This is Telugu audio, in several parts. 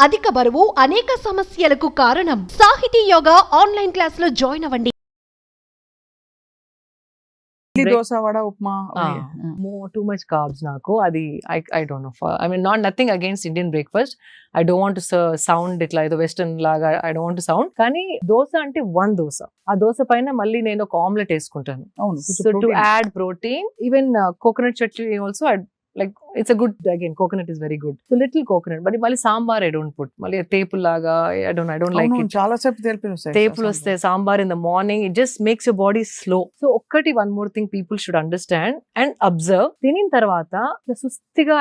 అధిక బరువు అనేక సమస్యలకు కారణం. సాహితీ యోగా ఆన్లైన్ క్లాసులో జాయిన్ అవ్వండి. Idli, dosa, vada, upma Too much carbs నాకు అది I don't know. I mean nothing against Indian breakfast. I don't want to sound ఇట్లా ఏదో వెస్టర్న్ లాగా I don't want to sound. కానీ దోస అంటే వన్ దోస, ఆ దోస పైన మళ్ళీ నేను ఒక ఆమ్లెట్ వేసుకుంటాను. అవును, So to add protein, even coconut chutney also like it's a good, again coconut is very good, so little coconut, but mali sambar I don't put, mali tepul laga I don't like it. చాలా సేపు తేపులు వస్తాయి. Tepul వస్తే sambar in the morning, it just makes your body slow. So ఒక్కటి one more thing people should understand and observe, తినిన తర్వాత సుస్తిగా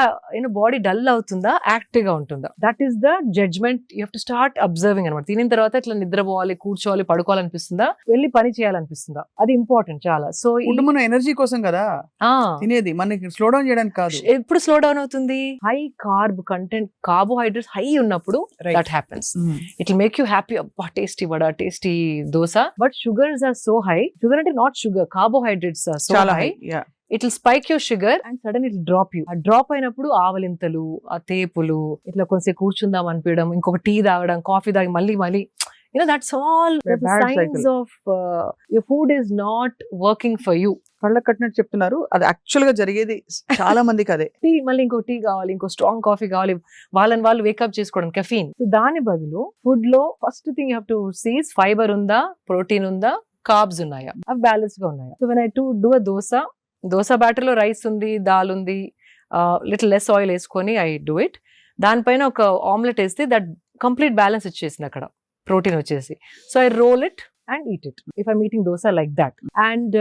బాడీ డల్ అవుతుందా యాక్టివ్ గా ఉంటుందా, that is the judgment you have to start observing అన్నమాట. తినిన తర్వాత ఇట్లా నిద్రపోవాలి, కూర్చోవాలి, పడుకోవాలనిపిస్తుందా, వెళ్ళి పని చేయాలనిపిస్తుందా, అది ఇంపార్టెంట్ చాలా. సో మన ఎనర్జీ కోసం కదా తినేది, మనకి స్లో డౌన్ చేయడానికి కాదు. ఎప్పుడు స్లో డౌన్ అవుతుంది, high carb content, carbohydrates high ఉన్నప్పుడు that happens. It will make you happy, అబ్బా tasty vada, tasty dosa. But sugars are so high, sugar అంటే not sugar, carbohydrates are so high, it will spike your sugar and sudden it drop you. ఆ డ్రాప్ అయినప్పుడు ఆవలింతలు, ఆ తేపులు, ఇట్లా కొంచెం కూర్చుందాం అనిపించడం, ఇంకొక టీ తాగడం, కాఫీ తాగి మళ్ళీ that's all the signs of your food is not working for you. కళ్ళ కట్టినట్టు చెప్తున్నారు, అది యాక్చువల్ గా జరిగేది చాలా మందికి అదే. టీ మళ్ళీ ఇంకో టీ కావాలి, ఇంకో స్ట్రాంగ్ కాఫీ కావాలి, వాళ్ళు వేకప్ చేసుకోవడం కెఫీన్. సో దాని బదులు ఫుడ్ లో first thing you have to see fibre ఉందా, ప్రోటీన్ ఉందా, కార్బ్స్ ఉన్నాయా, అవి బ్యాలెన్స్ గా ఉన్నాయా. So when I do a dosa batter లో రైస్ ఉంది, దాల్ ఉంది, లిటిల్ లెస్ ఆయిల్ వేసుకొని ఐ డూ ఇట్. దానిపైన ఒక ఆమ్లెట్ వేస్తే దట్ కంప్లీట్ బ్యాలెన్స్ ఇచ్చేసింది అక్కడ, ప్రోటీన్ వచ్చేసి. So I roll it and eat it if I'm eating dosa like that. And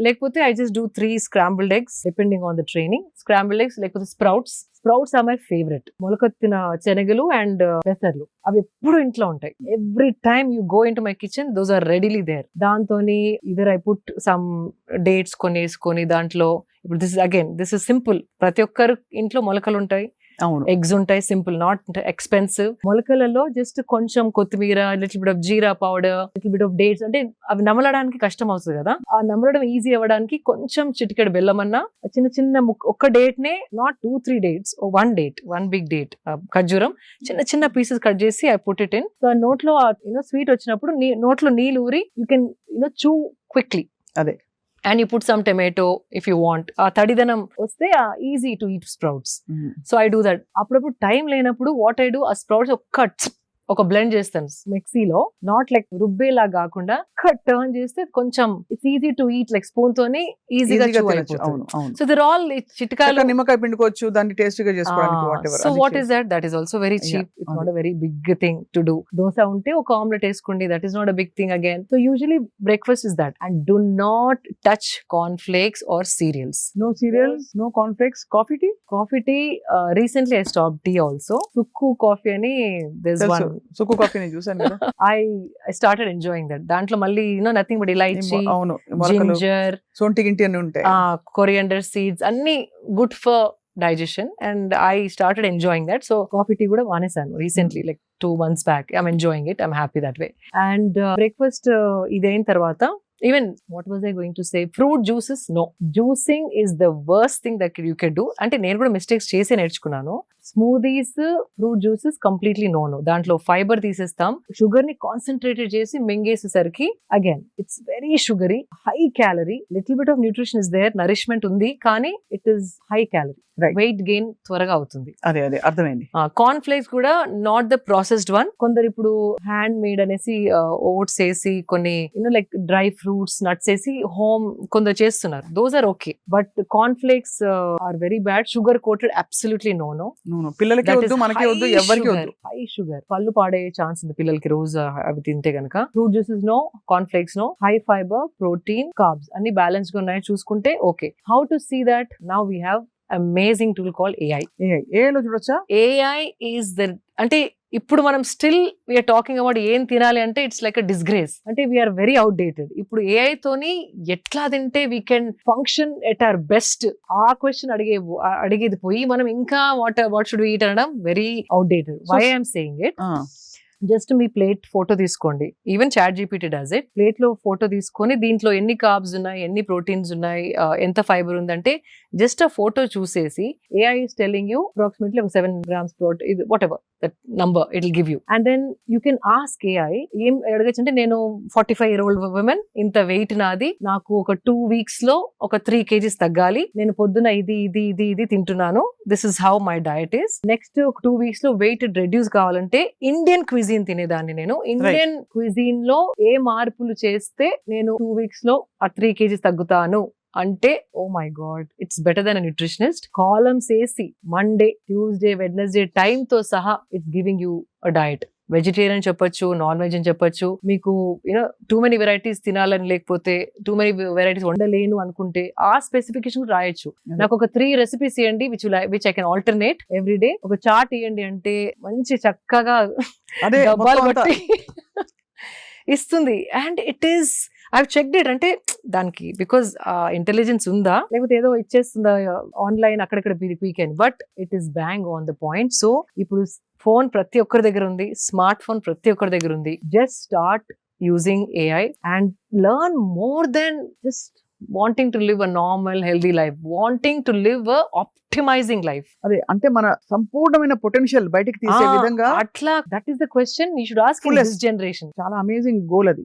lekapothe I just do 3 scrambled eggs depending on the training. Scrambled eggs, lekapothe sprouts are my favorite. Molakattina chenagalu and pesarlu avi eppudu intlo untai. Every time you go into my kitchen, those are readily there. Dantoni either I put some dates koni dantlo. This is simple. Prati okkaru intlo molakalu untai, eggs ఉంటాయి, సింపుల్, నాట్ ఎక్స్పెన్సివ్. మొలకలలో జస్ట్ కొంచెం కొత్తిమీర, little bit of jeera powder, little bit of dates, అంటే అవి నమలడానికి కష్టం అవుతుంది కదా, ఆ నమలడం ఈజీ అవ్వడానికి కొంచెం చిటికెడు బెల్లం అన్న, చిన్న ఒక్క డేట్ నే, not 2-3 dates, one big date, ఖర్జూరం చిన్న పీసెస్ కట్ చేసి I put it in. So నోట్లో స్వీట్ వచ్చినప్పుడు నోట్లో నీళ్ళు ఊరి యూ కెన్ చూ క్విక్లీ. అదే. And you put some tomato if you want. Thadidanam vaste easy to eat sprouts. So I do that. Appudu time lenappudu what I do, a sprouts ఒక బ్లెండ్ చేస్తాను మిక్సీలో, నాట్ లైక్ రుబ్బేలా కాకుండా కట్ టర్న్ చేస్తే కొంచెం it's easy to eat, like spoon తోని ఈజీగా సో దర్ ఆల్ చిట్కాలు. నిమ్మకాయ పిండుకోవచ్చు దాన్ని టేస్టీగా చేసుకోవడానికి. So what is that is also very cheap, it's not a very big thing to do. Dosa ఉంటే ఒక ఆమ్లెట్ వేసుకోండి, that is not a big thing again. So usually breakfast is that. And do not touch corn flakes or cereals. No cereals, no corn flakes. Coffee tea, recently I stopped tea also. Sukku coffee ani, there's one Sukku కాఫీని చూసాను కదా. I started enjoying that. దాంట్లో మళ్ళీ nothing but elaichi, ginger, సొంటి గింటి అన్ని ఉంటాయి, coriander seeds, అన్ని good for digestion, and I started enjoying that. So coffee tea kuda vanesanu recently, like 2 months back. I'm enjoying it, I'm happy that way. And breakfast idain tarvata, even what was I going to say, fruit juices, no, juicing is the worst thing that you can do. Ante nenu kuda mistakes chese nerchukunnanu. Smoothies, fruit juices completely no. దాంట్లో ఫైబర్ తీసేస్తాం, షుగర్ ని కాన్సన్ట్రేటెడ్ చేసి మింగేసేసరికి again it's very sugary, high calorie. Little bit of nutrition is there, nourishment ఉంది, కానీ it is high calorie. Weight gain త్వరగా అవుతుంది. అదే అర్థమైంది. కార్న్ ఫ్లేక్స్ కూడా నాట్ ద ప్రాసెస్డ్ వన్. కొందరు ఇప్పుడు హ్యాండ్ మేడ్ అనేసి ఓట్స్ వేసి కొన్ని లైక్ డ్రై ఫ్రూట్స్, నట్స్ వేసి హోమ్ కొందరు చేస్తున్నారు. Those are okay, but corn flakes are very bad. Sugar coated, absolutely no. పిల్లలకి వద్దు, మనకి వద్దు, ఎవరికి వద్దు. హై షుగర్, పళ్ళు పాడే ఛాన్స్ ఉంది పిల్లలకి రోజు అవి తింటే గనక. Fruit juices no, corn flakes no. High fibre, protein, carbs అన్ని బ్యాలెన్స్ గా ఉన్నాయి చూసుకుంటే okay. How to see that? Now we have amazing tool called AI. AI లో చూడొచ్చా? AI is the, అంటే ఇప్పుడు మనం స్టిల్ వీఆర్ టాకింగ్ అబౌట్ ఏం తినాలి అంటే ఇట్స్ లైక్ అ డిస్గ్రేస్, అంటే వీఆర్ వెరీ అవుట్డేటెడ్. ఇప్పుడు AI తోని ఎట్లా తింటే we can function at our best, ఆ క్వశ్చన్ అడిగేది పోయి మనం ఇంకా వాట్ షుడ్ వి ఈట్ అనడం very outdated. Why I'm saying it, just మీ ప్లేట్ ఫోటో తీసుకోండి, even ChatGPT does it. Plate లో ఫోటో తీసుకొని దీంట్లో ఎన్ని కార్బ్స్ ఉన్నాయి, ఎన్ని ప్రోటీన్స్ ఉన్నాయి, ఎంత ఫైబర్ ఉందంటే జస్ట్ ఆ ఫోటో చూసేసి AI is telling you approximately 7 grams protein, whatever that number it will give you. And then you can ask AI, ఏం అడగచ్చు అంటే నేను 45-year-old woman, ఇంత వెయిట్ నాది, నాకు ఒక 2 weeks లో ఒక 3 kgs తగ్గాలి, నేను పొద్దున ఇది తింటున్నాను, this is how my diet is. Next 2 weeks లో వెయిట్ రెడ్యూస్ కావాలంటే ఇండియన్ క్విజీన్ తినేదాన్ని నేను, ఇండియన్ క్విజీన్ లో ఏ మార్పులు చేస్తే నేను 2 weeks లో ఆ 3 kgs తగ్గుతాను అంటే, oh my God, it's better than nutritionist. Columns వేసి మండే, ట్యూస్డే, వెడ్నెస్డే టైమ్ తో సహా it's giving you a diet. Vegetarian చెప్పొచ్చు, నాన్ వెజ్ అని చెప్పొచ్చు. మీకు టూ మెనీ వెరైటీస్ తినాలని లేకపోతే టూ మెనీ వెరైటీస్ వండలేను అనుకుంటే ఆ స్పెసిఫికేషన్ రాయొచ్చు. నాకు ఒక 3 recipes ఇవ్వండి which I can alternate every day. ఒక చార్ట్ ఇవ్వండి అంటే మంచి చక్కగా డబ్బాలు కొట్టి ఇస్తుంది. And it is, I checked it. అంటే దానికి బికాస్ ఇంటెలిజెన్స్ ఉందా లేకపోతే ఏదో ఇచ్చేస్తుందా ఆన్లైన్ అక్కడక్కడ పీకాను, but it is bang on the point. So ఇప్పుడు ఫోన్ ప్రతి ఒక్కరి దగ్గర ఉంది, స్మార్ట్ ఫోన్ ప్రతి ఒక్కరి దగ్గర ఉంది. Just start using AI and learn more than just wanting to live a normal healthy life, wanting to live a optimising life. అదే అంటే మన సంపూర్ణమైన పొటెన్షియల్ బయటికి తీసే విధంగా అట్లా, that is the question you should ask in this generation. చాలా అమేజింగ్ గోల్ అది.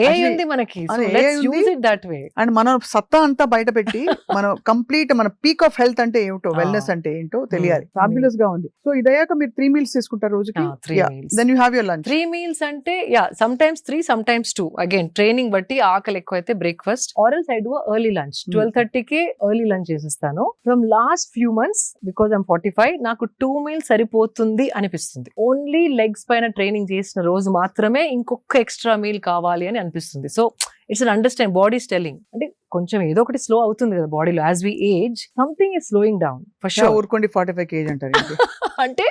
AI ఉంది మనకి, so let's use it that way. And మన సత్తా అంతా బయట పెట్టి మన కంప్లీట్ మన పీక్ ఆఫ్ హెల్త్ అంటే ఏమిటో, వెల్నెస్ అంటే ఏంటో తెలియాలి. ఫ్యాబులస్ గా ఉంది. సో ఇదయ్యాక మీరు 3 meals తీసుకుంటారు రోజుకి. 3 meals. Then you have your lunch. 3 meals అంటే sometimes 3, sometimes 2. Again training బట్టి ఆకలి ఎక్కువ అయితే breakfast, or else I do early lunch. 12:30కి ఎర్లీ లంచ్ చేసేస్తాను. From last few months because I'm 45, నాకు 2 meals సరిపోతుంది అనిపిస్తుంది. ఓన్లీ లెగ్స్ పైన ట్రైనింగ్ చేసిన రోజు మాత్రమే ఇంకొక ఎక్స్ట్రా మీల్ కావాలి అని అనిపిస్తుంది. So it's un understand, body stalling అంటే కొంచెం ఏదో ఒకటి స్లో అవుతుంది కదా బాడీలో. As we age something is slowing down for sure. ఊరుకోండి 45 kg అంటారు. అంటే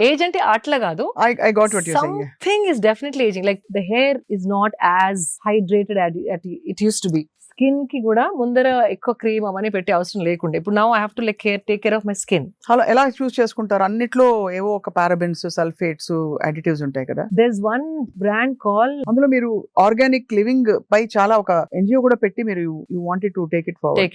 ఏజ్ అంటే అట్లా కాదు, I got what you're saying. something is definitely aging. Like the hair is not as hydrated as it used to be. Skin కి కూడా ముందర ఎక్కువ క్రీమ్ అవన్నీ పెట్టే అవసరం లేకుండా ఇప్పుడు now I have to take care of my skin. అలా ఎలా చూస్ చేసుకుంటారు? అన్నిట్లో ఏవో ఒక పారాబెన్స్, సల్ఫేట్స్, అడిటివ్స్ ఉంటాయి కదా. There's one brand called, అందులో మీరు ఆర్గానిక్ లివింగ్ పై చాలా ఒక NGO కూడా పెట్టి మీరు you wanted to take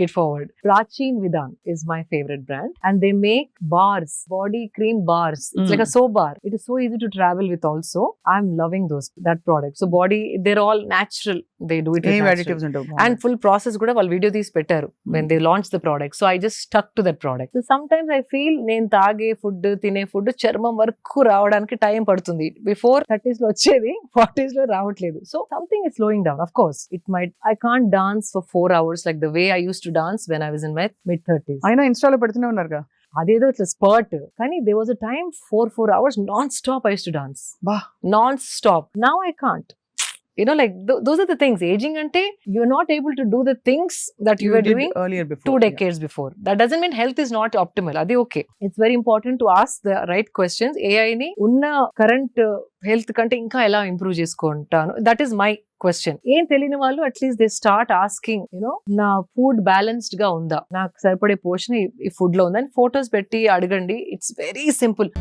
it forward. Prachin Vidan is my favorite brand and they make bars, body cream bars. It's like a soap bar. It is so easy to travel with also. I'm loving that product. So body, they're all natural. They do it with natural. Additives ఉండవు. And full process కూడా వాళ్ళు వీడియో తీసి పెట్టారు when they launched the product. So I just stuck to that product. So sometimes I feel నేను తాగే ఫుడ్, తినే ఫుడ్ చర్మం వరకు రావడానికి టైం పడుతుంది. బిఫోర్ 30s లో వచ్చేది 40s లో రావట్లేదు. So something is slowing down. Of course it might, I can't dance for 4 hours like the way I used to dance when I was in my mid-30s. అయినా ఇన్స్టాలో పెడుతూనే ఉన్నారుగా. అదేదో ఇట్లా స్పర్ట్, కానీ there was a time 4 hours non-stop I used to dance. Non-stop. Now I can't. Like those are the things. Aging ante you're not able to do the things that you were doing earlier before, 2 decades before. That doesn't mean health is not optimal. Adi okay. It's very important to ask the right questions. AI ni unna current health kante inka ela improve chesukontanu. That is my question. ఏం తెలియని వాళ్ళు అట్లీస్ట్ దే స్టార్ట్ ఆస్కింగ్, నా ఫుడ్ బ్యాలెన్స్డ్ గా ఉందా, నాకు సరిపడే పోషన్ ఈ ఫుడ్ లో ఉందా అని ఫోటోస్ పెట్టి అడగండి. It's very simple.